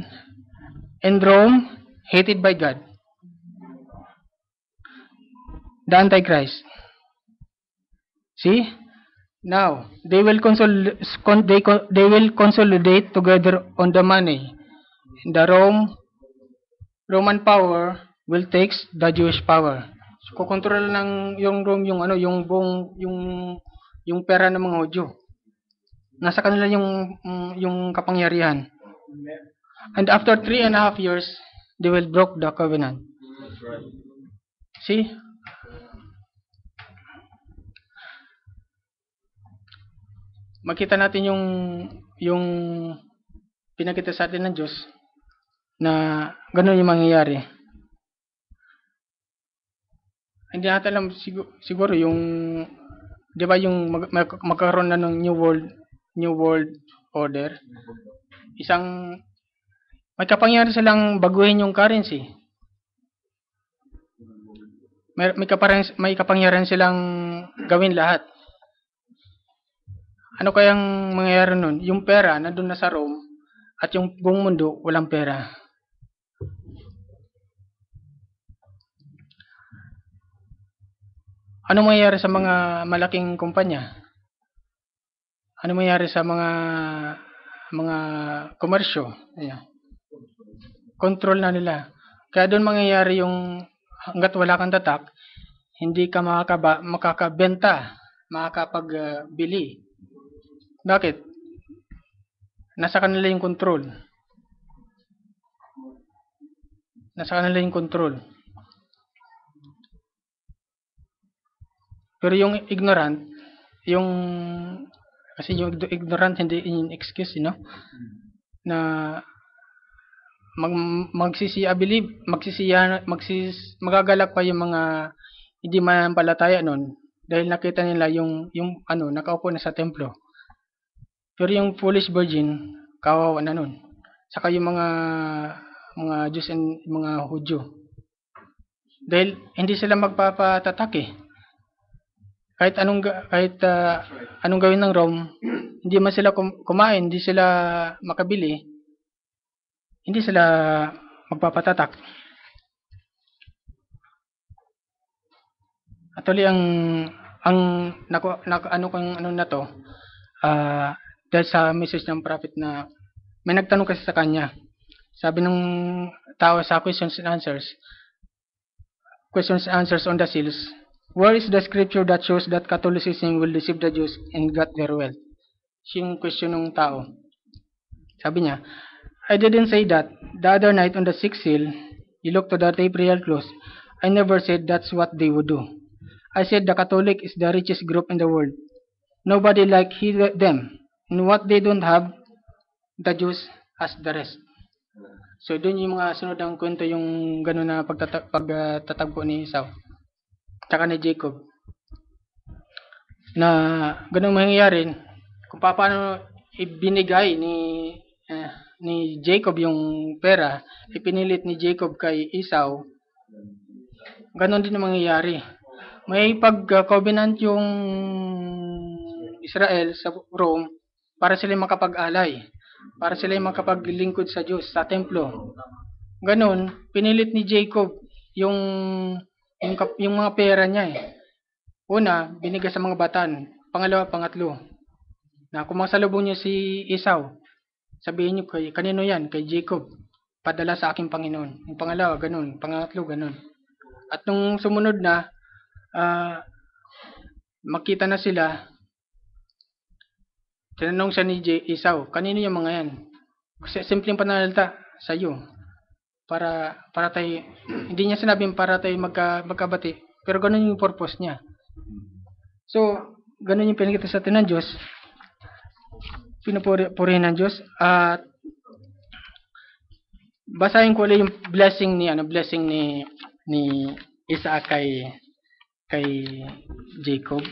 and Rome hated by God. The Antichrist. See? Now, they will consolidate together on the money. The Roman power will take the Jewish power. So, kukontrol ng yung Rome yung pera ng mga Hudyo. Nasa kanila yung kapangyarihan. And after 3.5 years, they will break the covenant. See? Makita natin yung pinakita sa atin ng Diyos na gano'n yung mangyayari. Hindi natin alam siguro yung, di ba yung magkaroon na ng New World Order, may kapangyarihan silang baguhin yung currency. May kapangyarihan silang gawin lahat. Ano kayang mangyayari nun? Yung pera nandun na sa Rome at yung buong mundo walang pera. Ano mangyayari sa mga malaking kumpanya? Ano mangyayari sa mga komersyo? Ayan. Control na nila. Kaya doon mangyayari yung hanggat wala kang tatak, hindi ka makakabenta, makakapagbili. Bakit? Nasa kanila yung control. Pero yung ignorant, kasi yung ignorant hindi in excuse, na magagalak pa yung mga hindi manampalataya nun dahil nakita nila yung nakaupo na sa templo. Pero yung foolish virgin, kawawa na nun. Saka yung mga Jews and mga Hudyo. Dahil hindi sila magpapatatak eh. Kahit anong gawin ng Rome, hindi man sila kumain, hindi sila makabili, hindi sila magpapatatak. Actually, dahil sa message ng prophet na may nagtanong kasi sa kanya. Sabi ng tao sa questions and answers on the seals, where is the scripture that shows that Catholicism will deceive the Jews and got their wealth? Yung question ng tao. Sabi niya, I didn't say that. The other night on the 6th seal, you look to the tape real close. I never said that's what they would do. I said the Catholic is the richest group in the world. Nobody like them. And what they don't have, the Jews has the rest. So, doon yung mga sunod ang kwento yung gano'n na pagtatagpo ni Esau. Tsaka ni Jacob. Na gano'ng mangyayari, kung paano ibinigay ni Jacob yung pera, ipinilit ni Jacob kay Esau, gano'n din ang mangyayari. May pag-covenant yung Israel sa Rome para sila makapag-alay, para sila makapaglingkod sa Diyos, sa templo. Ganon, pinilit ni Jacob yung mga pera niya eh. Una, binigay sa mga batan. Pangalawa, pangatlo, na kung masalubong niyo si Esau, sabihin niyo kanino yan? Kay Jacob. Padala sa aking Panginoon. Yung pangalawa, ganun. Pangatlo, ganun. At nung sumunod na, makita na sila, tinanong siya ni Esau, kanino yung mga yan? Kasi simpleng pananalita sa iyo. Para tayo, hindi niya sinabing para tayo magkabati, pero ganun yung purpose niya. So, ganun yung pinakita sa atin ng Diyos. Pinupuri ng Diyos. At basahin ko ulit yung blessing ni Isaac kay Jacob.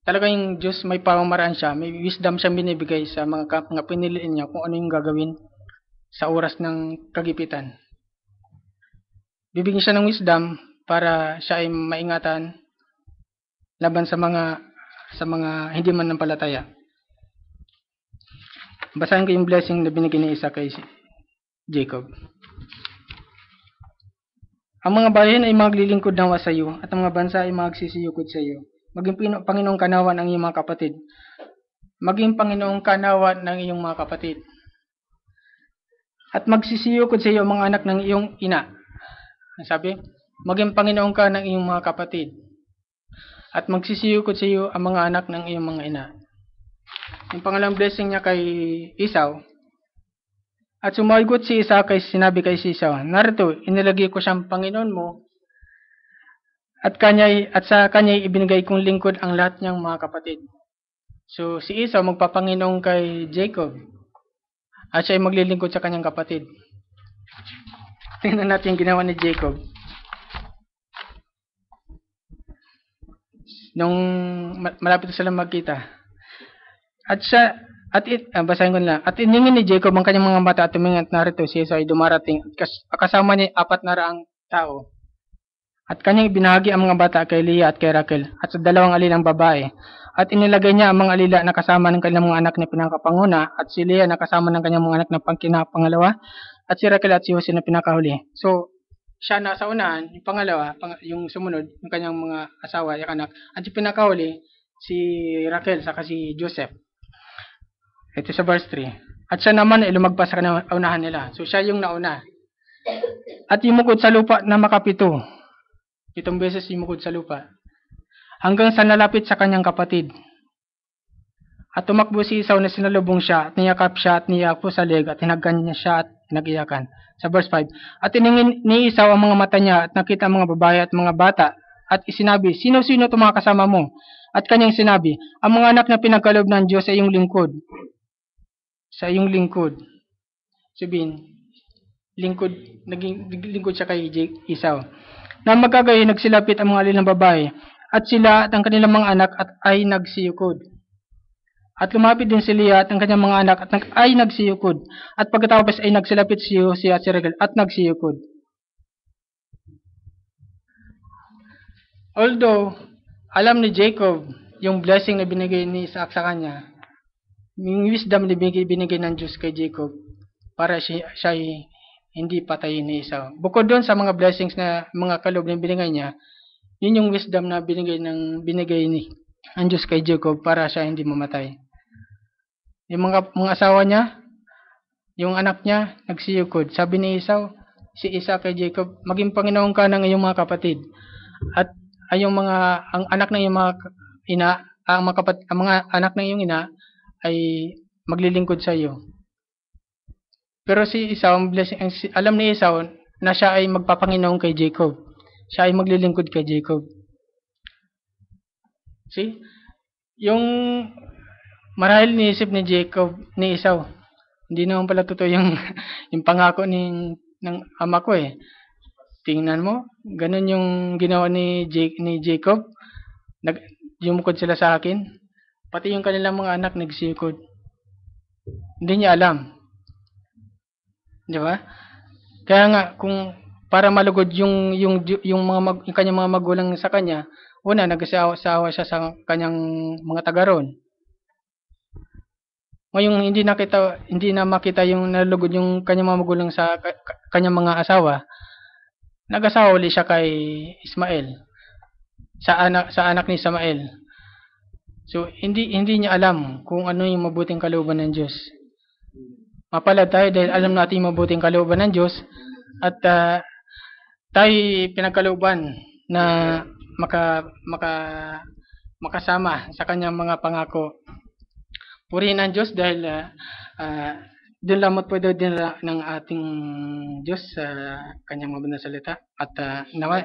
Talaga yung Diyos may pamamaraan siya, may wisdom siyang binibigay sa mga piniliin niya kung ano yung gagawin sa oras ng kagipitan. Bibigyan siya ng wisdom para siya ay maingatan laban sa mga hindi mananampalataya. Basahin ko yung blessing na binigay ni Isaac kay Jacob. Ang mga bayan ay maglilingkod nawa sa iyo, at ang mga bansa ay magsisiyukod sa iyo. Maging Panginoong kanawan ang iyong mga kapatid. Maging Panginoong kanawan ng iyong mga kapatid. At magsisiyukod sa iyo ang mga anak ng iyong ina. Sabi, maging Panginoong ka ng iyong mga kapatid. At magsisiyukod sa iyo ang mga anak ng iyong mga ina. Yung pangalang blessing niya kay Esau. At sumagot si Isaac sinabi kay Esau, narito, inilagay ko siyang Panginoon mo, at sa kanya ibinigay kong lingkod ang lahat niyang mga kapatid. So, si Esau magpapanginoon kay Jacob, at siya ay maglilingkod sa kanyang kapatid. Tingnan natin yung ginawa ni Jacob. Nung malapit sila magkita. Basahin ko na lang. At iningin ni Jacob ang kanyang mga mata at tumingin, at narito si Esau ay dumarating. At kasama niya 400 tao. At kanyang ibinahagi ang mga bata kay Leah at kay Rachel, at sa 2 alilang babae. At inilagay niya ang mga alila na kasama ng kanyang mga anak na pinakapanguna, at si Leah na kasama ng kanyang mga anak na pangkina-pangalawa, at si Rachel at si Jose na pinakahuli. So, siya nasa unahan, yung pangalawa, yung sumunod, yung kanyang mga asawa, yung anak, at yung pinakahuli, si Rachel, saka si Joseph. Ito sa verse 3. At siya naman ay lumagpas sa unahan nila. So, siya yung nauna. At yumukod sa lupa na makapito. 7 beses yumukod sa lupa. Hanggang sa nalapit sa kanyang kapatid. At tumakbo si Esau na sinalubong siya, at niyakap siya, at niyak po sa leg, at hinagkan niya siya, at nag-iyakan. Sa verse 5. At tiningin ni Esau ang mga mata niya, at nakita ang mga babae at mga bata, at isinabi, sino-sino itong mga kasama mo? At kanyang sinabi, ang mga anak na pinagkaloob ng Diyos sa iyong lingkod. Sa iyong lingkod. Sabihin, naging lingkod siya kay Esau. Na magkagayon nagsilapit ang mga alilang babae, at sila at ang kanilang mga anak ay nagsiyukod. At lumapit din si Leah at ang kanyang mga anak ay nagsiyukod. At pagkatapos ay nagsilapit si Jose at si Rachel at nagsiyukod. Although, alam ni Jacob yung blessing na binigay ni Isaac sa kanya, yung wisdom na binigay ng Diyos kay Jacob para siya ay hindi patayin ni Esau. Bukod doon sa mga blessings na mga kaloob na binigay niya, yun yung wisdom na binigay ni ang Diyos kay Jacob para siya hindi mamatay. Yung mga asawa niya, yung anak niya, nagsiyukod. Sabi ni Esau, si Isaac kay Jacob, maging Panginoon ka ng iyong mga kapatid. At ang anak ng iyong mga ina, ang mga anak ng iyong ina ay maglilingkod sa iyo. Pero si Esau, alam ni Esau na siya ay magpapanginoon kay Jacob. Siya ay maglilingkod kay Jacob. See? Yung marahil niisip ni Esau, hindi naman pala totoo yung pangako ng ama ko eh. Tingnan mo, ganun yung ginawa ni Jacob. Yumukod sila sa akin. Pati yung kanilang mga anak nagsikod. Hindi niya alam. Di ba? Kaya nga, kung para malugod yung kanyang mga magulang sa kanya, una, nag-asawa siya sa kanyang mga taga-ron. Ngayong hindi na makita yung nalugod yung kanyang mga magulang sa kanyang mga asawa, nag-asawa uli siya kay Ismael, sa anak ni Samael. So hindi niya alam kung ano yung mabuting kalooban ng Diyos. Mapalad tayo dahil alam natin yung mabuting kalooban ng Diyos at tayo pinagkalooban na makasama sa kanyang mga pangako. Purihin ang Diyos dahil doon lamang po din ng ating Diyos sa kanyang mabundang salita. At nawa,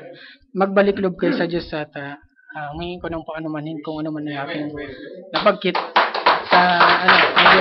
magbalik loob kayo sa Diyos at humingi ko ng kung ano man yung aking napagkit sa medyo